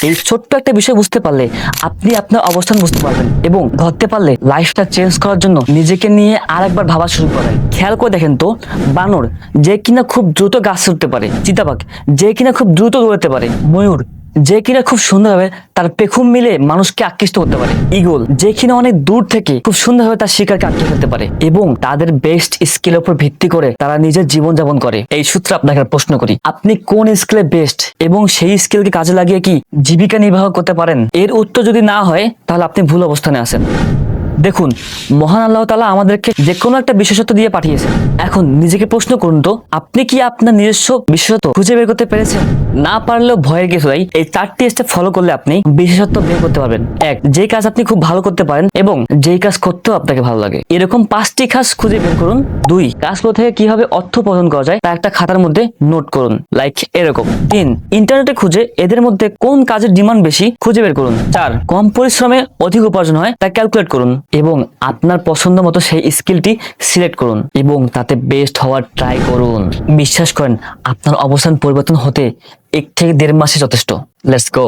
এই ছোট্ট একটা বিষয় বুঝতে পারলে আপনি আপনার অবস্থান বুঝতে পারবেন এবং ধরতে পারলে লাইফটা চেঞ্জ করার জন্য নিজেকে নিয়ে আরেকবার ভাবা শুরু করেন। খেয়াল করে দেখেন তো, বানর যে কিনা খুব দ্রুত গাছ উঠতে পারে, চিতাবাঘ যে কিনা খুব দ্রুত দৌড়াতে পারে, ময়ূর যে কিনা খুব সুন্দরভাবে তার পেখম মিলে মানুষকে আকৃষ্ট করতে পারে, ঈগল যে কিনা অনেক দূর থেকে খুব সুন্দরভাবে তার শিকারকে আটকে ফেলতে পারে এবং তাদের বেস্ট স্কিলের উপর ভিত্তি করে তারা নিজের জীবন যাপন করে। এই সূত্রে আপনাকে প্রশ্ন করি, আপনি কোন স্কিলে বেস্ট এবং সেই স্কিলকে কাজে লাগিয়ে কি জীবিকা নির্বাহ করতে পারেন? এর উত্তর যদি না হয় তাহলে আপনি ভুল অবস্থানে আছেন। দেখুন, মহান আল্লাহ তাআলা আমাদেরকে যে কোনো একটা বিশেষত্ব দিয়ে পাঠিয়েছেন। এখন নিজেকে প্রশ্ন করুন তো, আপনি কি আপনার নিজস্ব বিশেষত্ব খুঁজে বের করতে পেরেছেন? না পারলেও ভয়ের কিছু নাই, এই 4টি স্টেপ ফলো করলে আপনি বিশেষত্ব বের করতে পারবেন। 1, যে কাজ আপনি খুব ভালো করতে পারেন এবং যেই কাজ করতেও আপনাকে ভালো লাগে, এরকম 5টি কাজ খুঁজে বের করুন। 2, কাজগুলো থেকে কিভাবে অর্থ উপার্জন করা যায় তা একটা খাতার মধ্যে নোট করুন, লাইক এরকম। 3, ইন্টারনেটে খুঁজে এদের মধ্যে কোন কাজের ডিমান্ড বেশি খুঁজে বের করুন। 4, কম পরিশ্রমে অধিক উপার্জন হয় তা ক্যালকুলেট করুন এবং আপনার পছন্দ মতো সেই স্কিলটি সিলেক্ট করুন এবং তাতে বেস্ট হওয়ার ট্রাই করুন। বিশ্বাস করেন, আপনার অবস্থান পরিবর্তন হতে 1 থেকে 1.5 মাসে যথেষ্ট। Let's go.